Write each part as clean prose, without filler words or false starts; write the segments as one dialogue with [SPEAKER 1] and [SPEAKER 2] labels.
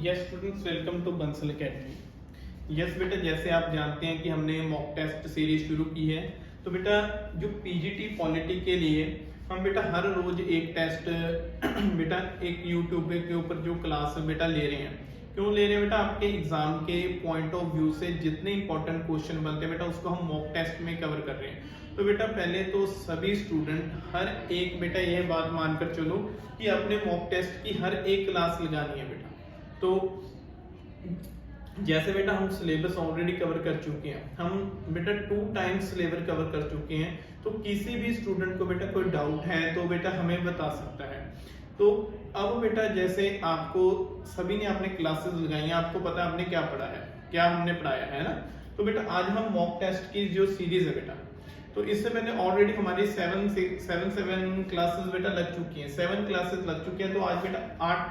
[SPEAKER 1] Yes students, welcome to Bansal academy. Yes बेटा, जैसे आप जानते हैं कि हमने मॉक टेस्ट सीरीज शुरू की है। तो बेटा जो पीजीटी पॉलिटी के लिए हम बेटा हर रोज एक टेस्ट बेटा एक यूट्यूब के ऊपर जो क्लास बेटा ले रहे हैं। क्यों ले रहे हैं बेटा? आपके एग्जाम के पॉइंट ऑफ व्यू से जितने इंपॉर्टेंट क्वेश्चन बनते हैं बेटा उसको हम मॉक टेस्ट में कवर कर रहे हैं। तो बेटा पहले तो सभी स्टूडेंट हर एक बेटा यह बात मानकर चलो कि अपने मॉक टेस्ट की हर एक क्लास लगानी है बेटा। तो जैसे बेटा हम सिलेबस ऑलरेडी कवर कर चुके हैं, हम बेटा 2 टाइम्स सिलेबस कवर कर चुके हैं। तो किसी भी स्टूडेंट को बेटा कोई डाउट है तो बेटा हमें बता सकता है। तो अब बेटा जैसे आपको सभी ने अपने क्लासेस लगाई हैं, आपको पता है आपने क्या पढ़ा है, क्या हमने पढ़ाया है ना। तो बेटा आज हम मॉक टेस्ट की जो सीरीज है बेटा, तो इससे पहले ऑलरेडी हमारी 7 क्लासेस बेटा लग चुकी हैं, 7 क्लासेस लग चुकी हैं। तो आज बेटा 8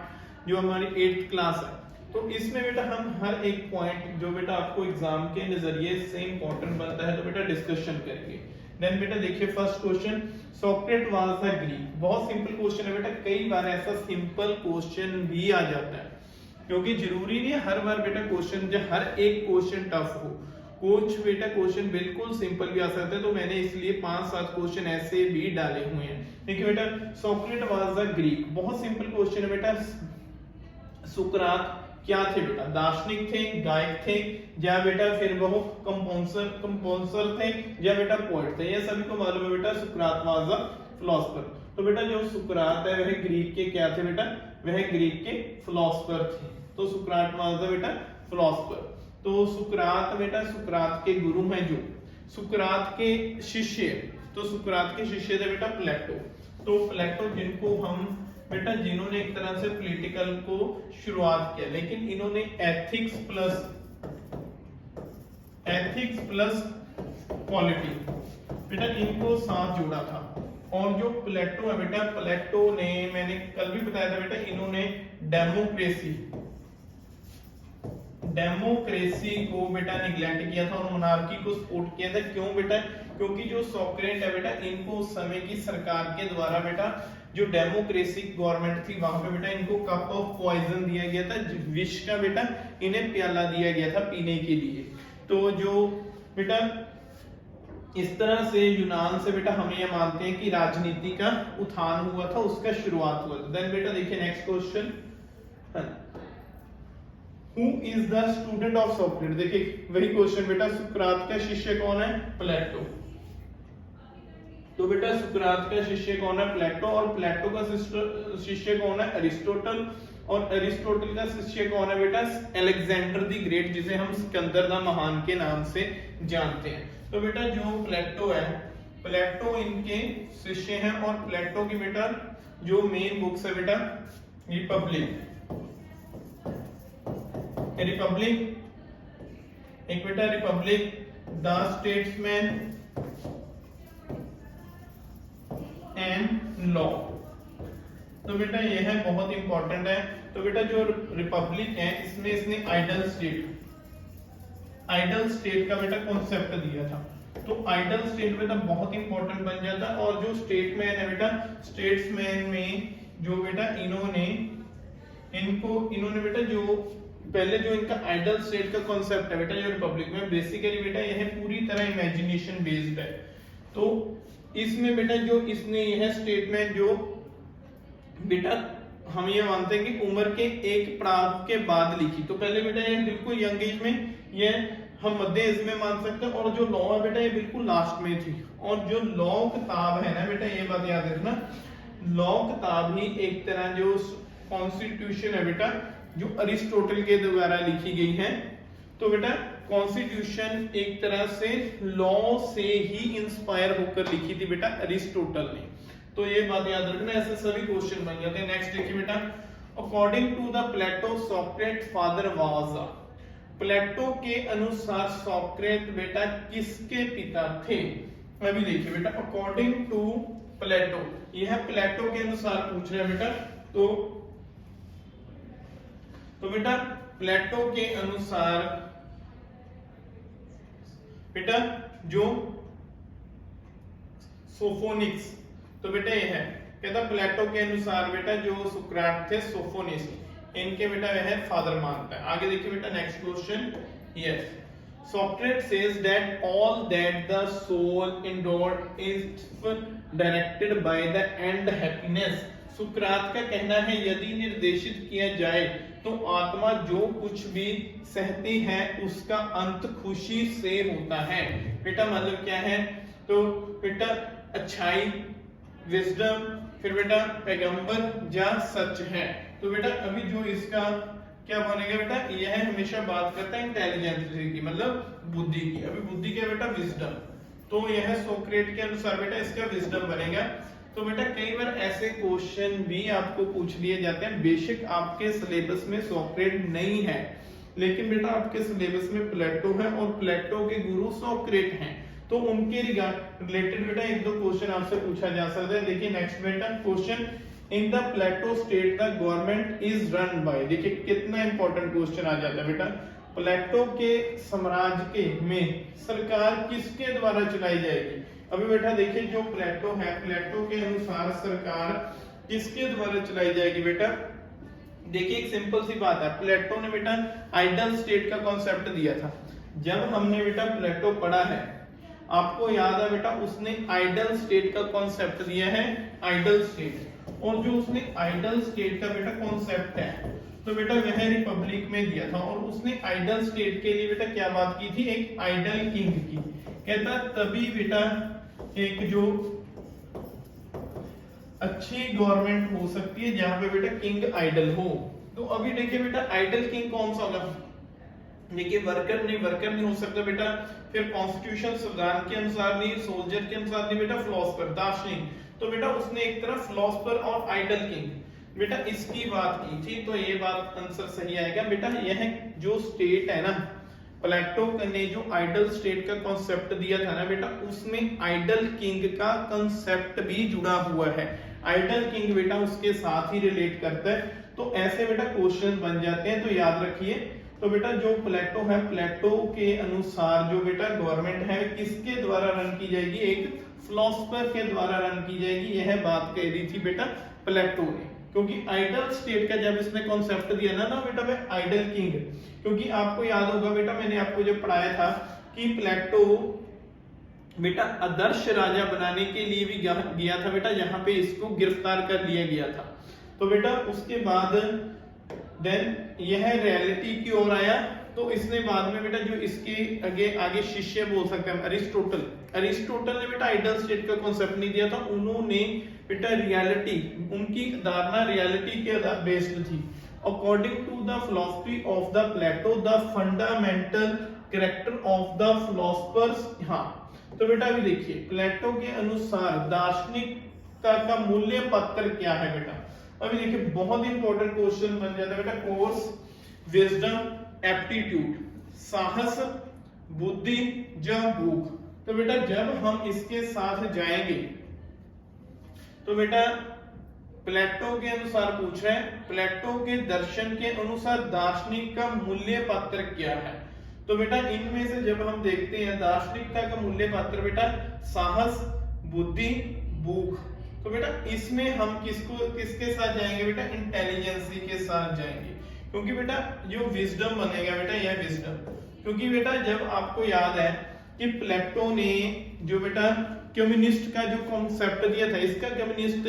[SPEAKER 1] जो हमारी 8th क्लास है, तो इसमें बेटा हम हर एक पॉइंट जो बेटा आपको एग्जाम के नजरिए से इंपॉर्टेंट बनता है तो बेटा डिस्कशन करेंगे। देन बेटा देखिए first question, सॉक्रेट was the Greek. बहुत सिंपल क्वेश्चन है बेटा, कई बार ऐसा सिंपल क्वेश्चन भी आ जाता है, क्योंकि जरूरी नहीं है हर बार बेटा क्वेश्चन जो हर एक क्वेश्चन टफ हो। कुछ बेटा क्वेश्चन बिल्कुल सिंपल भी आ सकते हैं, तो मैंने इसलिए 5-7 क्वेश्चन ऐसे भी डाले हुए हैं। देखिए बेटा, सॉक्रेट वाज द ग्रीक, बहुत सिंपल क्वेश्चन है बेटा। सुकरात क्या थे बेटा? दार्शनिक थे, गायक थे, या बेटा फिर वो कंपोजर थे, या बेटा पोएट थे? ये सभी को मालूम है बेटा सुकरात वाज अ फिलोसोफर। तो बेटा जो सुकरात है वह ग्रीक के क्या थे बेटा? वह ग्रीक के फिलोसोफर थे। तो सुकरात वाज अ बेटा फिलोसोफर। तो सुकरात बेटा, सुकरात के गुरु हैं जो सुकरात के शिष्य, तो सुकरात के शिष्य थे बेटा प्लेटो। तो प्लेटो जिनको हम बेटा, जिन्होंने एक तरह से पॉलिटिकल को शुरुआत किया, लेकिन इन्होंने एथिक्स प्लस पॉलिटी बेटा इनको साथ जोड़ा था। और जो प्लेटो है बेटा, प्लेटो ने, मैंने कल भी बताया था बेटा, इन्होंने डेमोक्रेसी को बेटा निगलेक्ट किया था और मोनार्की को सपोर्ट किया था। क्यों बेटा? क्योंकि जो सोक्रेट है बेटा, इनको उस समय की सरकार के द्वारा बेटा जो डेमोक्रेसी गवर्नमेंट थी वहां पे बेटा इनको कप ऑफ पॉइजन दिया गया था, विष का बेटा इन्हें प्याला दिया गया था पीने के लिए। तो जो बेटा इस तरह से यूनान से बेटा हम ये मानते हैं कि राजनीति का उत्थान हुआ था, उसका शुरुआत हुआ था। देन बेटा देखिए next question, who is the student of Socrates. देखिए वही क्वेश्चन बेटा, सुकरात का शिष्य कौन है? प्लेटो। तो बेटा सुकरात का शिष्य कौन है? प्लेटो। और प्लेटो का शिष्य कौन है? अरिस्टोटल। और अरिस्टोटल का शिष्य कौन है बेटा? अलेक्जेंडर द ग्रेट, जिसे हम सिकंदर द महान के नाम से जानते हैं। तो बेटा जो प्लेटो है, प्लेटो इनके शिष्य हैं। और प्लेटो की बेटा जो मेन बुक्स है बेटा, रिपब्लिक, एक बेटा Republic, the statesman and law. तो बेटा यह है बहुत इंपॉर्टेंट है। तो बेटा जो रिपब्लिक है इसमें इसने आइडल स्टेट का बेटा कॉन्सेप्ट दिया था। तो आइडल स्टेट बेटा बहुत इंपॉर्टेंट बन जाता है। और जो स्टेटमैन है बेटा, स्टेट्समैन में जो बेटा इन्होंने बेटा जो पहले जो इनका आइडल स्टेट का कॉन्सेप्ट है बेटा जो रिपब्लिक में, बेसिकली बेटा यह पूरी तरह इमेजिनेशन बेस्ड है। तो इसमें बेटा जो इसने यह स्टेटमेंट जो बेटा हम ये मानते हैं कि उम्र के एक पड़ाव के बाद लिखी। तो पहले बेटा ये बिल्कुल यंग एज में, ये हम मध्य एज में मान सकते हैं। और जो लॉ है बेटा ये बिल्कुल लास्ट में थी। और जो लॉ किताब है ना बेटा, ये बात याद रखना, लॉ किताब ही एक तरह जो कॉन्स्टिट्यूशन है बेटा जो अरिस्टोटल के द्वारा लिखी गई है। तो बेटा कॉन्स्टिट्यूशन एक तरह से लॉ से ही इंस्पायर होकर लिखी थी बेटा अरिस्टोटल ने। तो ये बात याद रखना, ऐसे सभी क्वेश्चन बन जाते हैं। नेक्स्ट देखिए बेटा, according to the Plato Socrates father was. Plato के अनुसार सोक्रेट बेटा किसके पिता थे? अभी देखिए बेटा, अकॉर्डिंग टू प्लेटो, यह प्लेटो के अनुसार पूछ रहे हैं बेटा। तो बेटा प्लेटो के अनुसार बेटा जो सोफोनिक्स, तो बेटा ये है, कहता प्लेटो के अनुसार बेटा जो सुकरात थे सोफोनिस, इनके बेटा वह फादर मानता है। आगे देखिए बेटा next question. Yes, Socrates says that all that the soul endured is directed by the end happiness. सुकरात का कहना है यदि निर्देशित किया जाए तो आत्मा जो कुछ भी सहती है उसका अंत खुशी से होता है। बेटा मतलब क्या है? तो बेटा अच्छाई, विजडम, फिर बेटा पैगंबर या सच है। तो बेटा अभी जो इसका क्या बनेगा बेटा, यह हमेशा बात करता है इंटेलिजेंस की, मतलब बुद्धि की। अभी बुद्धि क्या बेटा? विजडम। तो यह सोक्रेट के अनुसार बेटा इसका विजडम बनेगा। तो बेटा कई बार ऐसे क्वेश्चन भी आपको पूछ लिए जाते हैं। बेशक आपके सिलेबस में सोक्रेट नहीं है, लेकिन बेटा आपके सिलेबस में प्लेटो है और प्लेटो के गुरु सोक्रेट हैं, तो उनके रिलेटेड बेटा एक दो क्वेश्चन आपसे पूछा जा सकता है। देखिए नेक्स्ट बेटा question, in the Plato state the government is run by. देखिए कितना इंपॉर्टेंट क्वेश्चन आ जाता है बेटा। प्लेटो के साम्राज्य के में सरकार किसके द्वारा चलाई जाएगी? अभी बेटा देखिए जो प्लेटो है, प्लेटो के अनुसार सरकार किसके द्वारा चलाई जाएगी बेटा? देखिए एक सिंपल सी बात है, प्लेटो ने बेटा आइडल स्टेट का कॉन्सेप्ट दिया था। जब हमने बेटा प्लेटो पढ़ा है, आपको याद है बेटा उसने आइडल स्टेट का कॉन्सेप्ट दिया है, आइडल स्टेट। और जो उसने आइडल स्टेट का बेटा कॉन्सेप्ट है तो बेटा वह रिपब्लिक में दिया था। और उसने आइडल स्टेट के लिए बेटा क्या बात की थी? एक आइडल किंग की। कहता तभी बेटा एक जो अच्छी गवर्नमेंट हो सकती है जहां पे बेटा किंग आइडल हो। तो अभी देखिए बेटा आइडल किंग कौन सा होगा? देखिए वर्कर नहीं हो सकता बेटा। फिर कॉन्स्टिट्यूशन संविधान के अनुसार नहीं, सोल्जर के अनुसार नहीं बेटा, फिलोसफर, दार्शनिक। तो बेटा उसने एक तरफ फिलोसफर और आइडल किंग बेटा इसकी बात की थी, तो ये बात आंसर सही आएगा बेटा। यह जो स्टेट है ना, प्लेटो ने जो आइडल स्टेट का कॉन्सेप्ट दिया था ना बेटा, उसमें आइडल किंग का कॉन्सेप्ट भी जुड़ा हुआ है। आइडल किंग बेटा उसके साथ ही रिलेट करता है। तो ऐसे बेटा क्वेश्चन बन जाते हैं, तो याद रखिए। तो बेटा जो प्लेटो है, प्लेटो के अनुसार जो बेटा गवर्नमेंट है किसके द्वारा रन की जाएगी? एक फिलोसफर के द्वारा रन की जाएगी। यह बात कह दी थी बेटा प्लेटो ने, क्योंकि आइडल स्टेट का जब इसने कॉन्सेप्ट दिया ना बेटा वह आइडल किंग। क्योंकि आपको याद होगा बेटा मैंने आपको जब पढ़ाया था कि प्लेटो बेटा आदर्श राजा बनाने के लिए भी गया था बेटा, जहां पे इसको गिरफ्तार कर लिया गया था। तो बेटा उसके बाद देन यह रियलिटी की ओर आया। तो इसने बाद में बेटा जो इसके आगे शिष्य बोल सकते हैं अरिस्टोटल ने बेटा आइडल स्टेट का कॉन्सेप्ट नहीं दिया था। उन्होंने बेटा रियलिटी, उनकी धारणा रियलिटी के बेस्ड थी। According to the philosophy of the Plato the fundamental character of the philosophers. हाँ तो बेटा अभी देखिए प्लेटो के अनुसार दार्शनिकता का मूल्य पत्र क्या है बेटा? अभी देखिए बहुत इंपॉर्टेंट क्वेश्चन बन जाता है बेटा। कोर्स, विजडम, एप्टीट्यूड, साहस, बुद्धि या भूख। तो बेटा जब हम इसके साथ जाएंगे तो बेटा प्लेटो के अनुसार पूछ रहे हैं, प्लेटो के दर्शन के अनुसार दार्शनिक का मूल्य पत्र क्या है? तो बेटा इनमें से जब हम देखते हैं दार्शनिकता का मूल्य पत्र बेटा साहस, बुद्धि, भूख। तो बेटा इसमें हम किसके साथ जाएंगे बेटा? इंटेलिजेंसी के साथ जाएंगे, क्योंकि बेटा जो विजडम बनेगा बेटा यह विजडम। क्योंकि बेटा जब आपको याद है कि प्लेटो ने जो बेटा कम्युनिस्ट का जो कॉन्सेप्ट दिया था, इसका कम्युनिस्ट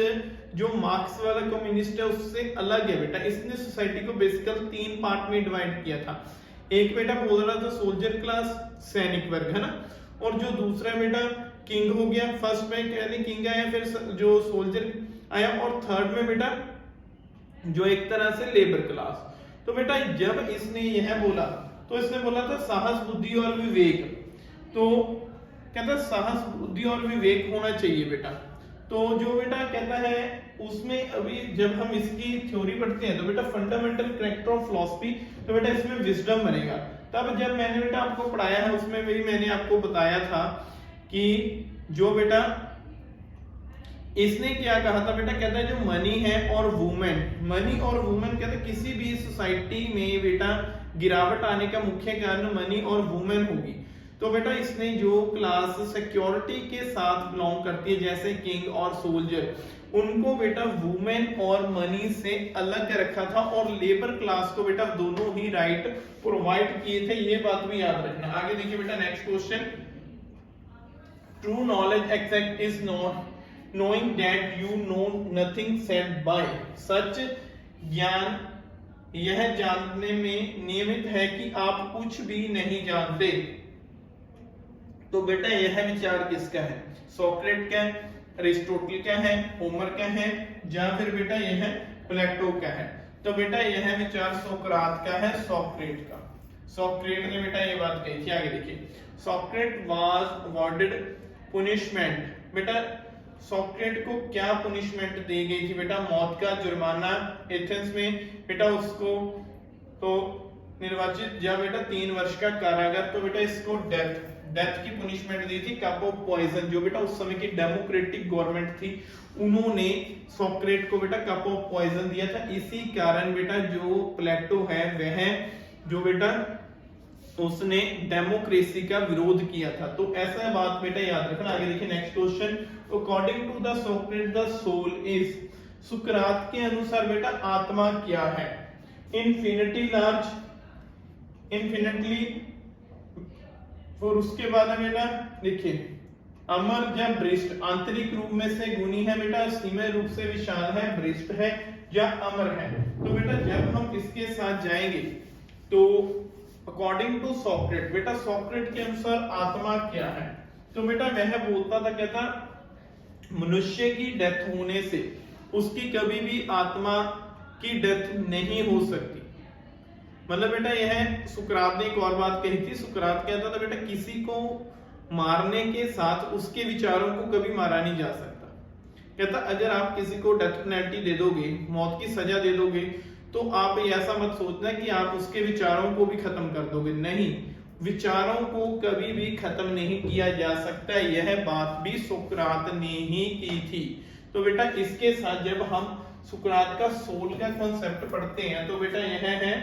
[SPEAKER 1] जो मार्क्स वाला कम्युनिस्ट है उससे अलग है बेटा। इसने सोसाइटी को बेसिकली 3 पार्ट में डिवाइड किया था। एक बेटा बोल रहा था सोल्जर क्लास, सैनिक वर्ग, है ना, और जो दूसरा बेटा किंग हो गया। फर्स्ट में कहने किंग आया, फिर जो सोल्जर आया, और थर्ड में बेटा जो एक तरह से लेबर क्लास। तो बेटा जब इसने यह बोला तो इसने बोला था साहस, बुद्धि और विवेक। तो कहता साहस, बुद्धि और विवेक होना चाहिए बेटा। तो जो बेटा कहता है उसमें अभी जब हम इसकी थ्योरी पढ़ते हैं तो बेटा फंडामेंटल कैरेक्टर ऑफ फिलॉसफी, तो बेटा इसमें विजडम बनेगा। तब जब मैंने बेटा आपको पढ़ाया है उसमें भी मैंने आपको बताया था कि जो बेटा इसने क्या कहा था बेटा, कहता है जो मनी है और वुमेन, मनी और वुमेन कहते हैं किसी भी सोसाइटी में बेटा गिरावट आने का मुख्य कारण मनी और वुमेन होगी। तो बेटा इसने जो क्लास सिक्योरिटी के साथ बिलोंग करती है जैसे किंग और सोल्जर, उनको बेटा वुमेन और मनी से अलग रखा था और लेबर क्लास को बेटा दोनों ही राइट प्रोवाइड किए थे, ये बात भी याद रखना। आगे देखिए बेटा next question, true knowledge except is not knowing that you know nothing said by, सच ज्ञान यह जानने में नियमित है कि आप कुछ भी नहीं जानते। तो बेटा यह विचार किसका है, सोक्रेट का है, अरिस्टोटल का है, होमर का है, या फिर बेटा यह प्लेटो का है। तो बेटा यह विचार सोक्रात का है, सोक्रेट का। सोक्रेट ने बेटा ये बात कही थी। आगे देखिए, सोक्रेट वाज अवॉर्डेड पुनिशमेंट, बेटा सोक्रेट को क्या पुनिशमेंट दी गई थी बेटा, मौत का जुर्माना एथेंस में बेटा उसको तो निर्वाचित, या बेटा 3 वर्ष का कारागार। तो बेटा इसको डेथ की पुनिशमेंट दी थी, कप ऑफ पॉइजन। जो बेटा उस समय की डेमोक्रेटिक गवर्नमेंट थी उन्होंने सोक्रेट को बेटा कप ऑफ पॉइजन दिया था। इसी कारण बेटा जो प्लेटो है वह जो बेटा उसने डेमोक्रेसी का विरोध किया था। तो ऐसा बात बेटा याद रखना। आगे देखिए next question, according to the Socrates the soul is, सुकरात के अनुसार बेटा आत्मा क्या है, इन्फिनिटी लार्ज, इन्फिनिटली, और उसके बाद है बेटा देखिए अमर या ब्रिस्ट, आंतरिक रूप में से गुणी है बेटा, सीमे रूप से विशाल है, ब्रिस्ट है या अमर है। तो बेटा जब हम इसके साथ जाएंगे तो अकॉर्डिंग टू सोक्रेट, बेटा सोक्रेट के अनुसार आत्मा क्या है, तो बेटा वह बोलता था, कहता मनुष्य की डेथ होने से उसकी कभी भी आत्मा की डेथ नहीं हो सकती। मतलब बेटा यह सुकरात ने एक और बात कही थी, सुकरात कहता था बेटा किसी को मारने के साथ उसके विचारों को कभी मारा नहीं जा सकता। कहता अगर आप किसी को डेथ पेनल्टी दे दोगे, मौत की सजा दे दोगे, तो आप ऐसा मत सोचना कि आप उसके विचारों को भी खत्म कर दोगे, नहीं, विचारों को कभी भी खत्म नहीं किया जा सकता। यह बात भी सुकरात ने ही की थी। तो बेटा इसके साथ जब हम सुकरात का सोल का कॉन्सेप्ट पढ़ते हैं तो बेटा यह है,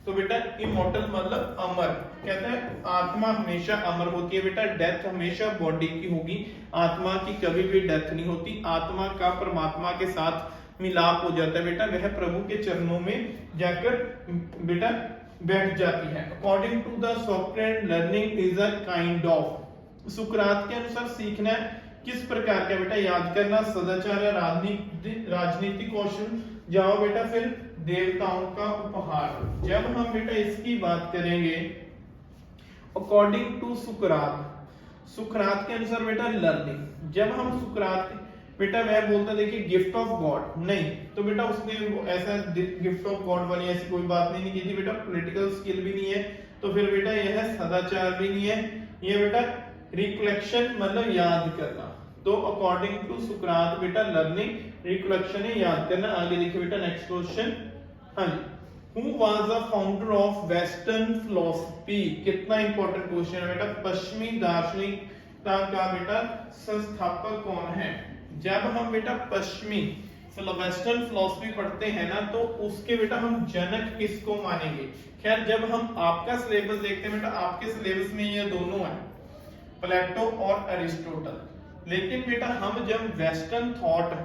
[SPEAKER 1] तो बेटा इमॉर्टल मतलब अमर, कहता है आत्मा हमेशा अमर होती है बेटा, डेथ हमेशा बॉडी की होगी, आत्मा की कभी भी डेथ नहीं होती। आत्मा का परमात्मा के साथ मिलाप हो जाता है बेटा, वह प्रभु के चरणों में जाकर बेटा बैठ जाती है। According to the Socrates learning is a kind of, सुकरात के अनुसार सीखना किस प्रकार का बेटा, याद करना, सदाचार, राजनीतिक कौशल, जाओ बेटा फिर देवताओं का उपहार। जब हम बेटा इसकी बात करेंगे अकॉर्डिंग टू सुकरात, सुकरात के अनुसार बेटा लर्निंग, जब हम सुकरात बेटा वह बोलता देखिए गिफ्ट ऑफ गॉड, नहीं तो बेटा उसने ऐसा गिफ्ट ऑफ गॉड वाली ऐसी कोई बात नहीं की थी बेटा, पॉलिटिकल स्किल भी नहीं है, तो फिर बेटा यह सदाचार भी नहीं है, ये बेटा रिफ्लेक्शन मतलब याद करना। तो अकॉर्डिंग टू सुकरात बेटा लर्निंग रिफ्लेक्शन है, याद करना। आगे देखिए बेटा नेक्स्ट क्वेश्चन, हाँ जी, Who was the founder of Western philosophy? कितना इंपॉर्टेंट क्वेश्चन है बेटा, पश्चिमी दार्शनिकता का बेटा संस्थापक कौन है। जब हम बेटा पश्चिमी वेस्टर्न फिलॉसफी पढ़ते हैं ना तो उसके बेटा हम जनक किसको मानेंगे। खैर जब हम आपका सिलेबस देखते हैं बेटा, आपके सिलेबस में ये दोनों है, प्लेटो और अरिस्टोटल, लेकिन बेटा हम जब वेस्टर्न थॉट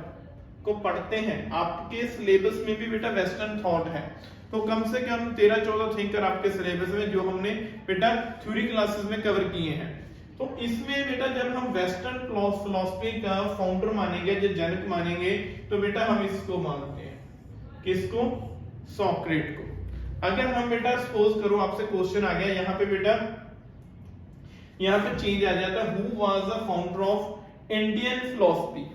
[SPEAKER 1] को पढ़ते हैं, आपके सिलेबस में भी बेटा वेस्टर्न थॉट है, तो कम से कम 13-14 थिंकर आपके सिलेबस में जो हमने बेटा थ्योरी क्लासेस में कवर किए हैं। तो इसमें बेटा जब हम वेस्टर्न फिलॉसफी का फाउंडर मानेंगे, जो जनक मानेंगे, तो बेटा हम इसको मानते हैं, किसको, सोक्रेट को। अगर हम बेटा सपोज करो आपसे क्वेश्चन आ गया यहाँ पे बेटा, यहाँ पे चेंज आ जाता है, who was the founder of Indian philosophy.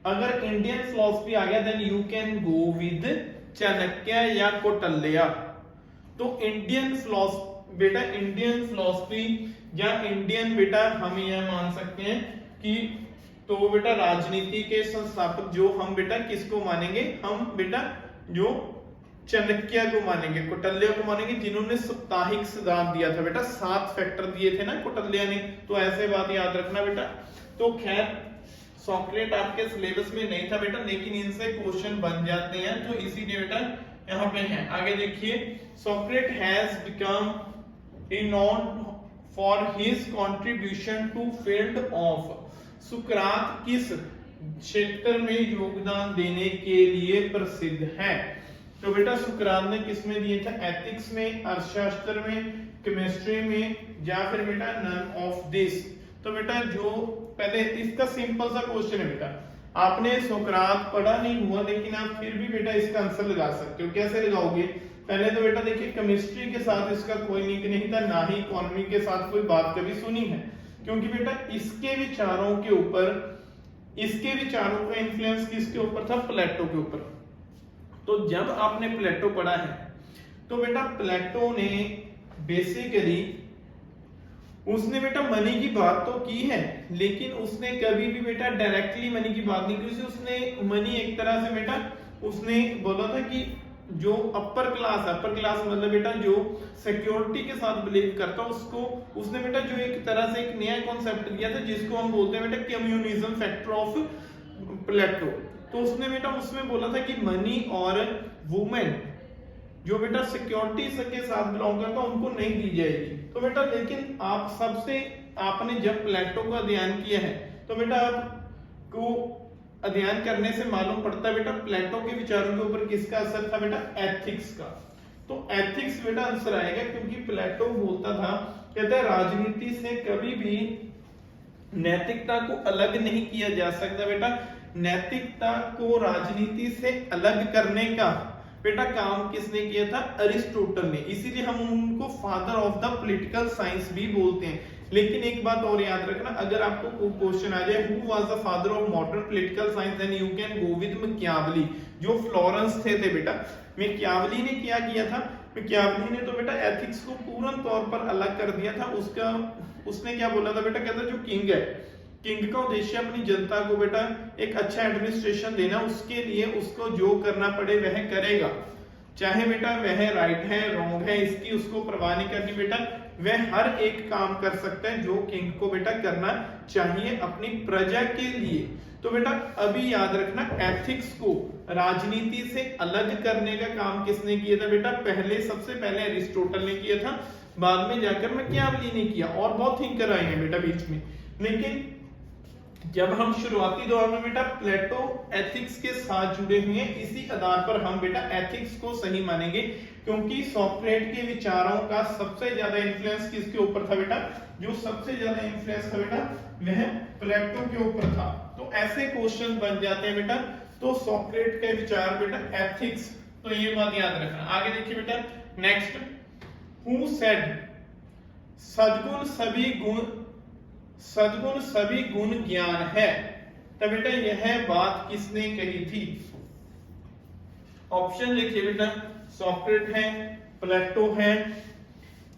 [SPEAKER 1] अगर इंडियन फिलॉसफी आ गया then you can go with Chanakya या कौटिल्य। तो इंडियन फिलॉसफी बेटा, इंडियन फिलॉसफी या इंडियन बेटा हम यह मान सकते हैं कि तो बेटा राजनीति के संस्थापक जो हम बेटा किसको मानेंगे, हम बेटा जो चाणक्य को मानेंगे, कौटिल्य को मानेंगे, जिन्होंने साप्ताहिक सिद्धांत दिया था बेटा, 7 फैक्टर दिए थे ना कौटिल्य ने, तो ऐसे बात याद रखना बेटा। तो खैर सोक्रेट आपके सिलेबस में नहीं था बेटा, लेकिन इनसे क्वेश्चन बन जाते हैं, तो इसीलिए बेटा यहाँ पे है। आगे देखिए, Socrates has become renowned for his contribution to field of, सुकरात किस क्षेत्र में योगदान देने के लिए प्रसिद्ध है। तो बेटा सुकरात ने किसमें दिए थे? एथिक्स में, अर्थशास्त्र में, केमिस्ट्री में, या फिर बेटा नन ऑफ दिस। तो बेटा जो पहले इसका सिंपल सा क्वेश्चन है बेटा, आपने सुकरात पढ़ा नहीं हुआ लेकिन आप फिर भी बेटा इसका आंसर लगा सकते हो। कैसे लगाओगे? पहले तो बेटा देखिए केमिस्ट्री के साथ इसका कोई लिंक नहीं था, ना ही इकोनॉमी के साथ कोई बात कभी सुनी है, क्योंकि बेटा इसके विचारों के ऊपर, इसके विचारों का इन्फ्लुएंस किसके ऊपर था? प्लेटो के ऊपर। तो जब आपने प्लेटो पढ़ा है तो बेटा प्लेटो ने बेसिकली उसने बेटा मनी की बात तो की है, लेकिन उसने कभी भी बेटा डायरेक्टली मनी की बात नहीं की। उसने मनी एक तरह से बेटा उसने बोला था कि जो अपर क्लास मतलब बेटा जो सिक्योरिटी के साथ बिलीव करता उसको, उसने बेटा जो एक तरह से एक नया कॉन्सेप्ट दिया था जिसको हम बोलते हैं बेटा कम्युनिज्म फैक्टर ऑफ प्लेटो। तो उसने बेटा उसमें बोला था कि मनी और वुमेन जो बेटा सिक्योरिटी के साथ बिलोंग करता उनको नहीं दी जाएगी। तो बेटा लेकिन आप सबसे, आपने जब प्लेटो का अध्ययन किया है तो बेटा आपको अध्ययन करने से मालूम पड़ता है बेटा प्लेटो के विचारों के ऊपर किसका असर था? बेटा एथिक्स का। तो एथिक्स बेटा आंसर आएगा, क्योंकि प्लेटो बोलता था, कहता है राजनीति से कभी भी नैतिकता को अलग नहीं किया जा सकता। बेटा नैतिकता को राजनीति से अलग करने का बेटा काम किसने किया था? अरिस्टोटल ने। इसीलिए हम उनको father of the political science भी बोलते हैं। लेकिन एक बात और याद रखना, अगर आपको क्वेश्चन आ जाए who was the father of modern political science, then you can go with Machiavelli, जो फ्लोरेंस थे बेटा। मैकियावेली ने क्या किया था? मैकियावेली ने तो बेटा एथिक्स को पूर्ण तौर पर अलग कर दिया था। उसने क्या बोला था बेटा? कहता जो किंग है, किंग का उद्देश्य अपनी जनता को बेटा एक अच्छा एडमिनिस्ट्रेशन देना, उसके लिए उसको जो करना पड़े वह करेगा, चाहे बेटा वह राइट है रॉन्ग है इसकी उसको परवाह नहीं करनी बेटा, वह हर एक काम कर सकता है जो किंग को बेटा करना चाहिए अपनी प्रजा के लिए। तो बेटा अभी याद रखना, एथिक्स को राजनीति से अलग करने का काम किसने किया था? बेटा पहले, सबसे पहले अरिस्टोटल ने किया था, बाद में जाकर मैकियावेली ने किया, और बहुत थिंकर आए हैं बेटा बीच में। लेकिन जब हम शुरुआती दौर में बेटा प्लेटो एथिक्स के साथ जुड़े हुए हैं, इसी आधार पर हम बेटा एथिक्स को सही मानेंगे, क्योंकि सोक्रेट के विचारों का सबसे ज्यादा इन्फ्लुएंस किसके ऊपर था बेटा? जो सबसे ज्यादा इन्फ्लुएंस था बेटा वह प्लेटो के ऊपर था। तो ऐसे क्वेश्चन बन जाते हैं बेटा। तो सोक्रेट के विचार बेटा एथिक्स, तो ये बात याद रखना। आगे देखिए बेटा नेक्स्ट, हु सेड सद्गुण सभी गुण ज्ञान है। तो बेटा यह बात किसने कही थी? ऑप्शन लिखिए बेटा, सोक्रेट है, प्लेटो है,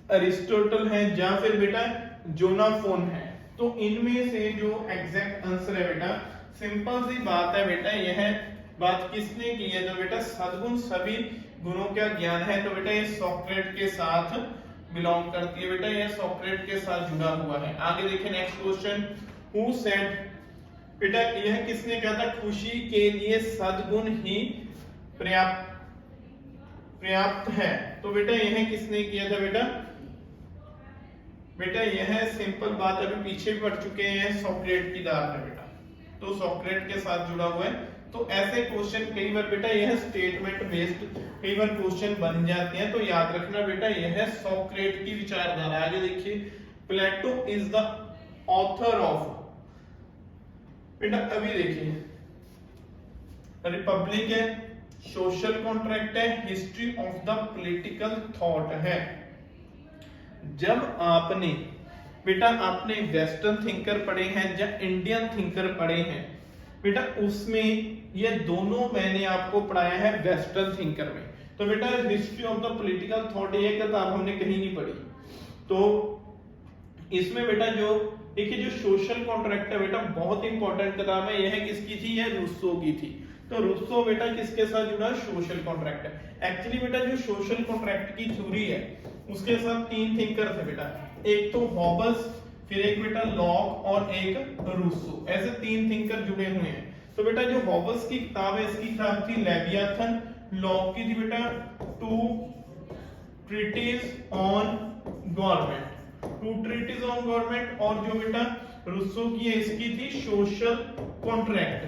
[SPEAKER 1] अरिस्टोटल है, या फिर बेटा जोनाफोन है। तो इनमें से जो एग्जैक्ट आंसर है बेटा, सिंपल सी बात है बेटा, यह बात किसने की है? तो बेटा सद्गुण सभी गुणों का ज्ञान है। तो बेटा ये सोक्रेट के साथ बिलोंग करती है बेटा, यह सोक्रेट के साथ जुड़ा हुआ है। आगे देखिए नेक्स्ट क्वेश्चन, हु सेड, बेटा यह किसने कहा था? खुशी के लिए सद्गुण ही पर्याप्त है। तो बेटा यह किसने किया था बेटा? बेटा यह सिंपल बात अभी पीछे पढ़ चुके हैं, सोक्रेट की दार है बेटा, तो सोक्रेट के साथ जुड़ा हुआ है। तो ऐसे क्वेश्चन कई बार बेटा यह स्टेटमेंट बेस्ड कई बार क्वेश्चन बन जाते हैं, तो याद रखना बेटा यह सोक्रेट की विचारधारा। आगे देखिए, प्लेटो इज द ऑथर ऑफ, बेटा अभी देखिए रिपब्लिक है, सोशल कॉन्ट्रैक्ट है, history of the political thought है। जब आपने बेटा आपने वेस्टर्न थिंकर पढ़े हैं या इंडियन थिंकर पढ़े हैं बेटा, उसमें ये दोनों मैंने आपको पढ़ाया है वेस्टर्न थिंकर में। तो बेटा history of the political thought ये किताब हमने कहीं नहीं पढ़ी। तो इसमें बेटा जो देखिए जो सोशल कॉन्ट्रैक्ट है बेटा बहुत इंपॉर्टेंट किताब है। यह किसकी थी? यह रूसो की थी। तो रूसो बेटा किसके साथ जुड़ा? सोशल कॉन्ट्रैक्ट है। एक्चुअली बेटा जो सोशल कॉन्ट्रैक्ट की थ्योरी है उसके साथ तीन थिंकर थे बेटा, एक तो हॉबस, फिर एक बेटा लॉक और एक रूसो, ऐसे तीन थिंकर जुड़े हुए हैं। तो बेटा जो हॉबस की किताब है इसकी किताब थी लेवियाथन, लॉक की थी बेटा टू ट्रीटीज ऑन गवर्नमेंट, और जो बेटा रूसो की है इसकी थी सोशल कॉन्ट्रैक्ट।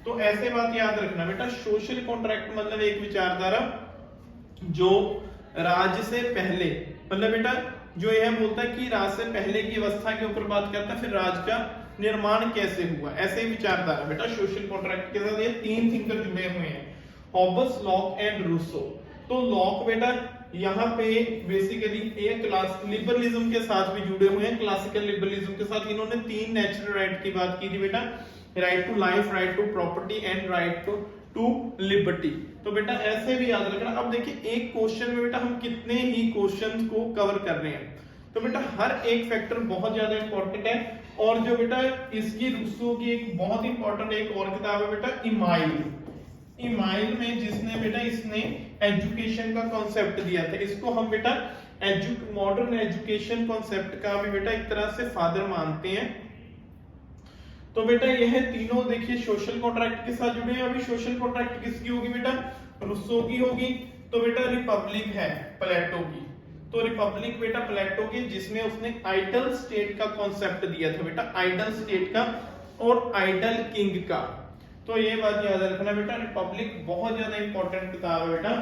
[SPEAKER 1] तो ऐसे बात याद रखना बेटा, सोशल कॉन्ट्रैक्ट मतलब एक विचारधारा जो राज से पहले, मतलब बेटा जो यह बोलता है कि राज से पहले की अवस्था के ऊपर बात करता है, फिर राज का निर्माण कैसे हुआ, ऐसे ही विचारधारा बेटा सोशल कॉन्ट्रैक्ट के साथ ये तीन थिंकर जुड़े हुए हैं, हॉब्स, लॉक एंड रूसो। तो लॉक बेटा यहाँ पे बेसिकली एक क्लास लिबरलिज्म के साथ भी जुड़े हुए हैं, क्लासिकल लिबरलिज्म के साथ। इन्होंने तीन नेचुरल राइट की बात की थी बेटा, right to life, right to property and right to liberty. तो बेटा ऐसे भी याद रखना। अब देखिए एक क्वेश्चन में बेटा हम कितने ही क्वेश्चंस को कवर कर रहे हैं, तो बेटा हर एक फैक्टर बहुत ज्यादा इंपॉर्टेंट है। और जो बेटा इसकी रूसो की एक बहुत इंपॉर्टेंट एक और किताब है बेटा इमाइल, इमाइल में जिसने बेटा इसने एजुकेशन का कॉन्सेप्ट दिया था, इसको हम बेटा मॉडर्न एजुकेशन कॉन्सेप्ट का भी बेटा एक तरह से फादर मानते हैं। तो बेटा यह तीनों देखिए सोशल कॉन्ट्रैक्ट के साथ जुड़े हैं। अभी सोशल कॉन्ट्रैक्ट किसकी होगी बेटा, रूसो की होगी। तो बेटा रिपब्लिक है प्लेटो की, तो रिपब्लिक बेटा प्लेटो की, जिसमें उसने आइडल स्टेट का कॉन्सेप्ट दिया था बेटा, आइडल स्टेट का और आइडल किंग का। तो ये बात याद रखना बेटा, रिपब्लिक बहुत ज्यादा इंपॉर्टेंट किताब है बेटा।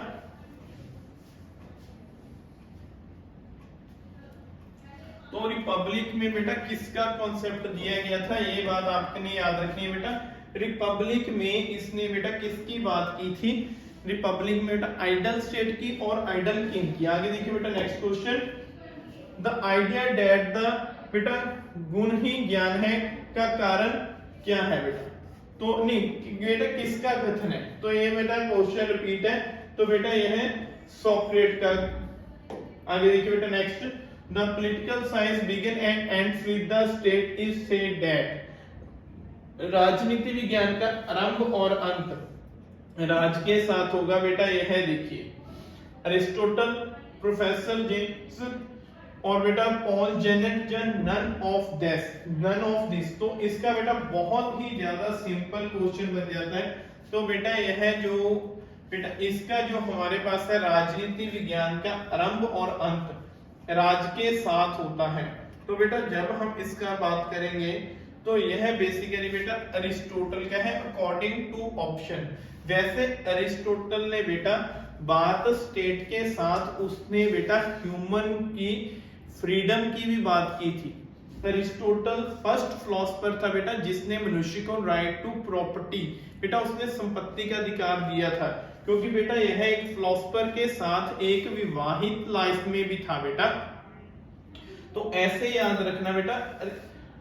[SPEAKER 1] तो रिपब्लिक में बेटा किसका कॉन्सेप्ट दिया गया था, ये बात आपने याद रखनी है बेटा। रिपब्लिक में इसने बेटा किसकी बात की थी, रिपब्लिक में बेटा आइडल स्टेट की और आइडल किंग की। आगे देखिए बेटा next question, the idea that the बेटा गुण ही ज्ञान है का कारण क्या है बेटा। तो नहीं बेटा किसका कथन है, तो ये बेटा क्वेश्चन रिपीट है, तो बेटा यह है सोक्रेट का। आगे देखिए बेटा next, the political science begin and ends with the state is said that, राजनीति विज्ञान का आरंभ और अंत राज के साथ होगा बेटा। यह है देखिए अरिस्टोटल, प्रोफेसर जेम्स और बेटा Paul Janet, none of this. तो इसका बेटा बहुत ही ज्यादा सिंपल क्वेश्चन बन जाता है। तो बेटा यह जो बेटा इसका जो हमारे पास है, राजनीति विज्ञान का आरंभ और अंत राज के साथ होता है। तो बेटा जब हम इसका बात करेंगे तो यह बेसिकली बेटा अरिस्टोटल का है अकॉर्डिंग टू ऑप्शन। वैसे अरिस्टोटल ने बेटा बात स्टेट के साथ उसने बेटा ह्यूमन की फ्रीडम की भी बात की थी। अरिस्टोटल फर्स्ट फिलोसोफर था बेटा जिसने मनुष्य को राइट टू प्रॉपर्टी बेटा उसने संपत्ति का अधिकार दिया था, क्योंकि बेटा यह एक फिलोसोफर के साथ एक विवाहित लाइफ में भी था बेटा। तो ऐसे याद रखना बेटा।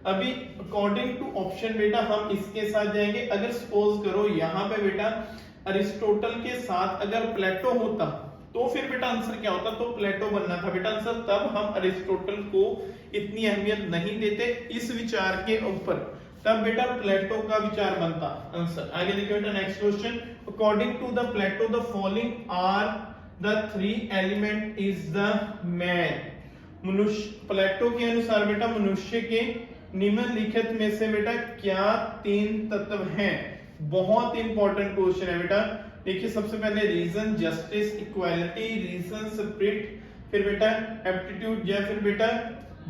[SPEAKER 1] अभी अकॉर्डिंग टू ऑप्शन बेटा हम इसके साथ जाएंगे। अगर सपोज करो यहाँ पे बेटा अरिस्टोटल के साथ अगर प्लेटो होता तो फिर बेटा आंसर क्या होता, तो प्लेटो बनना था बेटा आंसर। तब हम अरिस्टोटल को इतनी अहमियत नहीं देते इस विचार के ऊपर, तब बेटा प्लेटो का विचार बनता आंसर। आगे देखिए बेटा next question, according to the Plato the following are the three element is the man. मनुष्य प्लेटो के अनुसार बेटा मनुष्य के निम्नलिखित में से बेटा क्या तीन तत्व हैं। बहुत इंपॉर्टेंट क्वेश्चन है बेटा। देखिए सबसे पहले reason, justice, equality, reason, spirit, फिर बेटा एप्टीट्यूड या फिर बेटा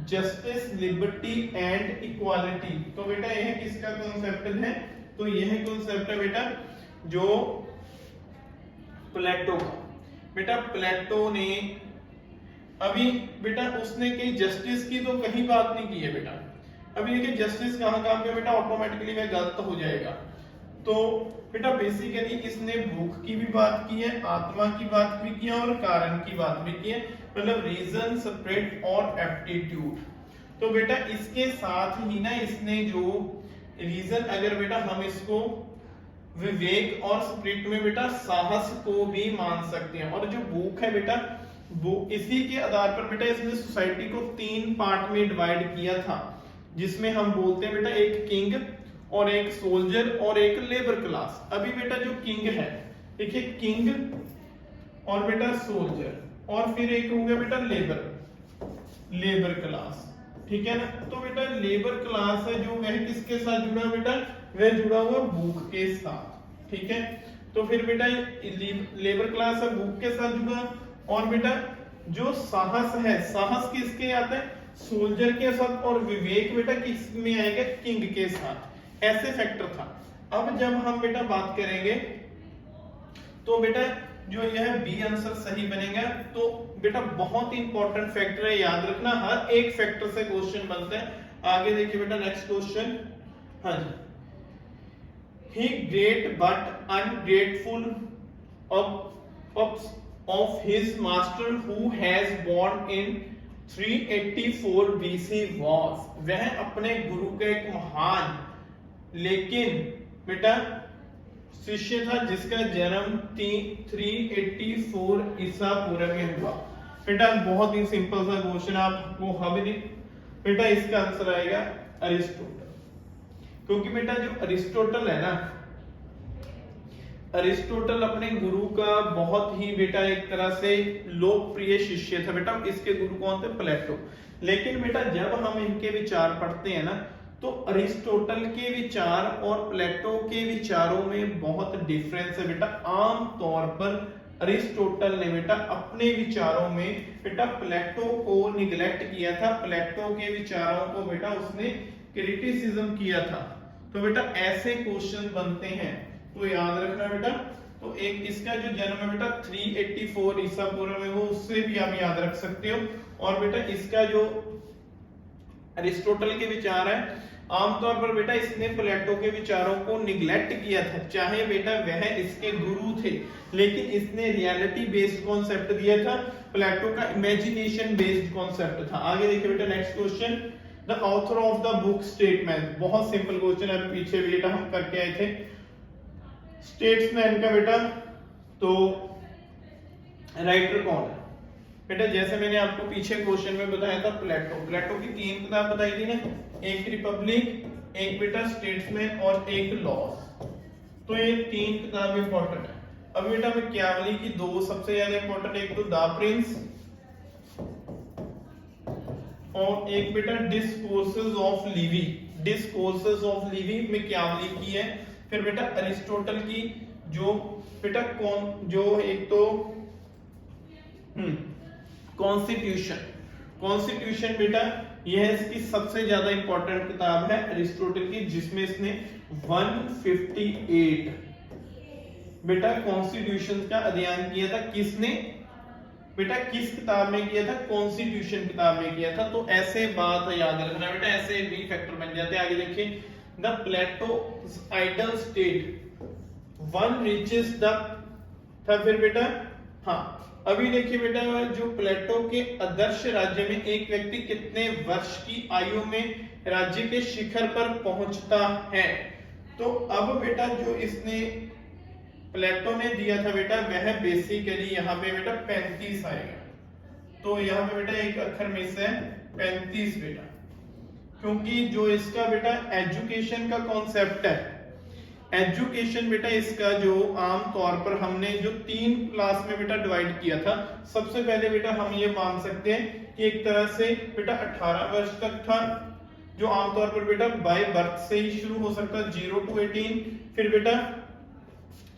[SPEAKER 1] जस्टिस, लिबर्टी एंड इक्वालिटी। तो बेटा यह किसका कॉन्सेप्ट है, तो यह कॉन्सेप्ट है बेटा जो प्लेटो का। बेटा प्लेटो ने अभी बेटा उसने कहीं जस्टिस की तो कहीं बात नहीं की है बेटा। अभी देखिए जस्टिस कहाँ काम पे बेटा ऑटोमेटिकली वह गलत हो जाएगा। तो बेटा बेसिकली इसने भूख की भी बात की है, आत्मा की बात भी की है और कारण की बात भी की है, मतलब रीजन, स्पिरिट और एप्टीट्यूड। तो बेटा इसके साथ ही ना इसने जो रीजन, अगर बेटा हम इसको विवेक और स्पिरिट में बेटा साहस को भी मान सकते हैं। और जो भूख है बेटा वो इसी के आधार पर बेटा इसने सोसाइटी को तीन पार्ट में डिवाइड किया था, जिसमें हम बोलते हैं बेटा एक किंग और एक सोल्जर और एक लेबर क्लास। अभी बेटा जो किंग है देखिए किंग और बेटा सोल्जर और फिर एक हो गया बेटा लेबर क्लास, ठीक है ना। तो बेटा लेबर क्लास है जो वह किसके साथ जुड़ा बेटा, वह जुड़ा हुआ भूख के साथ, ठीक है। तो फिर बेटा लेबर क्लास है भूख के साथ जुड़ा। और बेटा जो साहस है, साहस किसके आता है, सोल्जर के साथ। और विवेक बेटा किस में आएगा, किंग के साथ। ऐसे फैक्टर था। अब जब हम बेटा बात करेंगे तो बेटा जो यह बी आंसर सही बनेगा। तो बेटा बहुत ही इंपॉर्टेंट फैक्टर है, याद रखना, हर एक फैक्टर से क्वेश्चन बनते हैं। आगे देखिए बेटा नेक्स्ट क्वेश्चन। हाँ जी, he great but ungrateful of his master who has born in 384 BC was, वह अपने गुरु का एक महान लेकिन बेटा शिष्य था जिसका जन्म 384 ईसा पूर्व में हुआ। बेटा बहुत ही सिंपल सा क्वेश्चन, आपको हमें बेटा इसका आंसर आएगा अरिस्टोटल, क्योंकि बेटा जो अरिस्टोटल है ना, अरिस्टोटल अपने गुरु का बहुत ही बेटा एक तरह से लोकप्रिय शिष्य था बेटा। इसके गुरु कौन थे? प्लेटो। लेकिन बेटा जब हम इनके विचार पढ़ते हैं ना, तो अरिस्टोटल के विचार और प्लेटो के विचारों में बहुत डिफरेंस है बेटा। आम तौर पर अरिस्टोटल ने बेटा अपने विचारों में बेटा प्लेटो को निगलेक्ट किया था, प्लेटो के विचारों को बेटा उसने क्रिटिसिज्म किया था। तो बेटा ऐसे क्वेश्चन बनते हैं, तो याद रखना बेटा। तो एक इसका जो जन्म है बेटा 384 ईसा पूर्व में, वो उससे भी आप याद रख सकते हो। और बेटा इसका जो अरिस्टोटल के विचार है, आमतौर पर बेटा इसने प्लेटो के विचारों को निगलेक्ट किया था, चाहे बेटा वह इसके गुरु थे, लेकिन इसने रियलिटी बेस्ड कॉन्सेप्ट दिया था, प्लेटो का इमेजिनेशन बेस्ड कॉन्सेप्ट था। आगे देखिए बेटा next question, the author of the book statesman. बहुत सिंपल क्वेश्चन है, पीछे बेटा हम करके आए थे। स्टेट्समैन का बेटा तो राइटर कौन है बेटा? जैसे मैंने आपको पीछे क्वेश्चन में बताया था, प्लेटो। प्लेटो की 3 किताब बताई थी ना, एक रिपब्लिक, एक बेटा स्टेट्समैन और एक लॉज। तो ये 3 किताब इंपॉर्टेंट है। अब बेटा मैकियावेली की 2 सबसे ज्यादा इंपॉर्टेंट, एक तो द प्रिंस और एक बेटा discourses of Levi. Discourses of Levi Machiavelli की है। फिर बेटा अरिस्टोटल की जो बेटा कौन, जो एक तो कॉन्स्टिट्यूशन। कॉन्स्टिट्यूशन बेटा यह इसकी सबसे ज्यादा इंपॉर्टेंट किताब है अरिस्टोटल की, जिसमें इसने 158 बेटा कॉन्स्टिट्यूशन का अध्ययन किया था। किसने बेटा, किस किताब में किया था? कॉन्स्टिट्यूशन किताब में किया था। तो ऐसे बात याद रखना बेटा, ऐसे भी फैक्टर बन जाते हैं। आगे देखिए, the Plato ideal state one riches the था। फिर बेटा हाँ, अभी देखिए बेटा, जो प्लेटो के आदर्श राज्य में एक व्यक्ति कितने वर्ष की आयु में राज्य के शिखर पर पहुंचता है? तो अब बेटा जो इसने प्लेटो ने दिया था बेटा, वह बेसिकली यहाँ पे बेटा 35 आएगा। तो यहाँ पे बेटा एक अक्षर मिस है, 35 बेटा, क्योंकि जो इसका बेटा एजुकेशन का कॉन्सेप्ट है, एजुकेशन बेटा इसका जो आम तौर पर हमने जो 3 क्लास में बेटा डिवाइड किया था। सबसे पहले बेटा हम ये मान सकते हैं कि एक तरह से बेटा 18 वर्ष तक था, जो आमतौर पर बेटा बाय बर्थ से ही शुरू हो सकता है, 0 to 18। फिर बेटा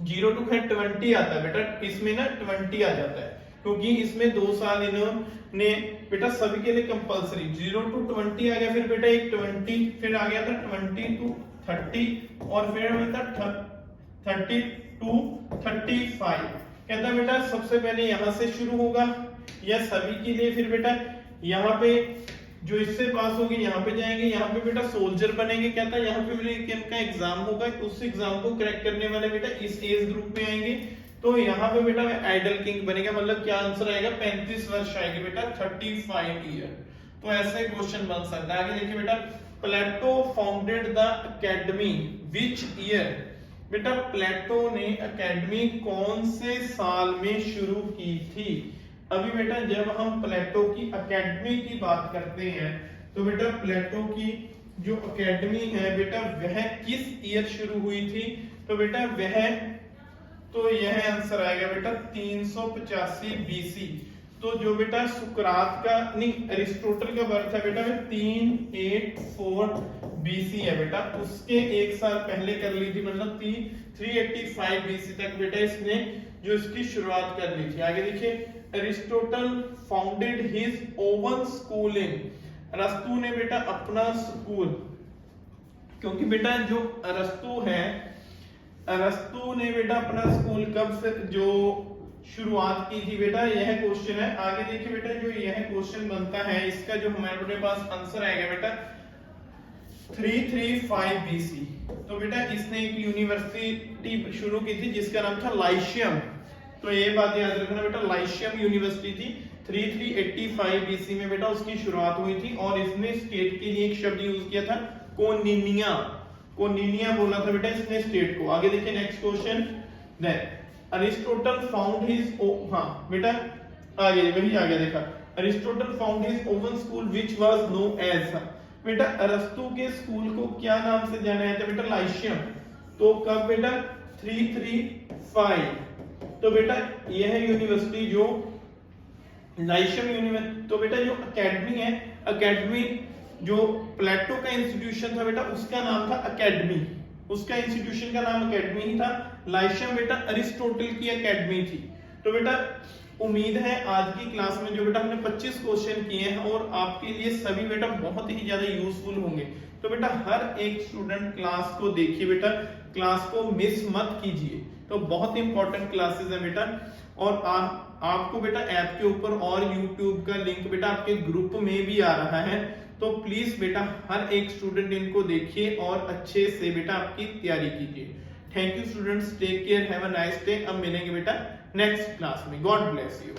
[SPEAKER 1] 0 to 20 आता है बेटा, इसमें ना 20 आ जाता है, क्योंकि इसमें 2 साल इन्होंने बेटा सभी के लिए कंपलसरी। 0 to 20 आ गया, फिर बेटा एक 20, फिर आ गया था 20 to 30 और फिर बेटा 30 to 35। कहता बेटा सबसे पहले यहाँ से शुरू होगा या सभी के लिए, फिर बेटा यहाँ पे जो इससे पास होगी यहाँ पे जाएंगे, यहाँ पे बेटा सोल्जर बनेंगे। कहता है यहाँ पे बेटा इनका एग्जाम होगा, उस एग्जाम को क्रैक करने वाले बेटा इस एज ग्रुप में आएंगे। तो यहाँ पे बेटा आइडल किंग बनेगा, मतलब क्या आंसर आएगा? 35 वर्ष आएंगे बेटा, 35 ईयर। तो ऐसे क्वेश्चन बन सकता है। आगे देखिए बेटा, Plato founded the academy which year? बेटा प्लेटो ने एकेडमी कौन से साल में शुरू की थी? अभी बेटा जब हम प्लेटो की एकेडमी की बात करते हैं, तो बेटा प्लेटो की जो एकेडमी है बेटा वह किस ईयर शुरू हुई थी? तो बेटा वह, तो यह आंसर आएगा बेटा 385 बीसी। तो जो बेटा सुकरात का नहीं अरिस्टोटल का बर्थ है बेटा 384 बीसी है बेटा, उसके एक साल पहले कर ली थी, मतलब 385 बीसी तक बेटा इसने जो इसकी शुरुआत कर ली थी। आगे देखिए, Aristotle founded his own school इन। अरस्तु ने बेटा अपना स्कूल, क्योंकि बेटा जो अरस्तु है अरस्तु ने बेटा अपना स्कूल कब से जो शुरुआत की थी बेटा, यह क्वेश्चन है। आगे देखिए बेटा, जो यह क्वेश्चन बनता है इसका जो हमारे पास आंसर आएगा बेटा 335 BC। तो बेटा इसने एक यूनिवर्सिटी शुरू की थी जिसका नाम था लाइशियम। तो ये बात याद रखना बेटा, लाइशियम यूनिवर्सिटी थी। 385 BC में बेटा उसकी शुरुआत हुई थी और इसने स्टेट के लिए एक शब्द यूज किया था कोनिनिया। कोनिनिया बोला था बेटा इसने स्टेट को। आगे देखिए next question, then Aristotle found his बेटा आगे वही आ गया देखा, Aristotle found his own school which was known as. बेटा अरस्तु के स्कूल को क्या नाम से जाना जाता है बेटा, लाइशियम। तो कब बेटा 335। तो बेटा यह यूनिवर्सिटी जो लाइशियम यूनिवर्सिटी, तो बेटा जो एकेडमी है, एकेडमी जो प्लेटो का इंस्टीट्यूशन था बेटा उसका नाम था एकेडमी, उसका इंस्टीट्यूशन का नाम एकेडमी ही था। लाइशियम बेटा अरिस्टोटल की एकेडमी थी। तो बेटा उम्मीद है आज की क्लास में जो बेटा हमने 25 क्वेश्चन किए हैं और आपके लिए सभी बेटा बहुत ही ज्यादा यूजफुल होंगे। तो बेटा हर एक स्टूडेंट क्लास को देखिए बेटा, क्लास को मिस मत कीजिए। तो बहुत इंपॉर्टेंट क्लासेस है बेटा। और आपको बेटा ऐप के ऊपर और यूट्यूब का लिंक बेटा आपके ग्रुप में भी आ रहा है। तो प्लीज बेटा हर एक स्टूडेंट इनको देखिए और अच्छे से बेटा आपकी तैयारी कीजिए। Thank you students, take care, have a nice day. अब मिलेंगे बेटा नेक्स्ट क्लास में। God bless you.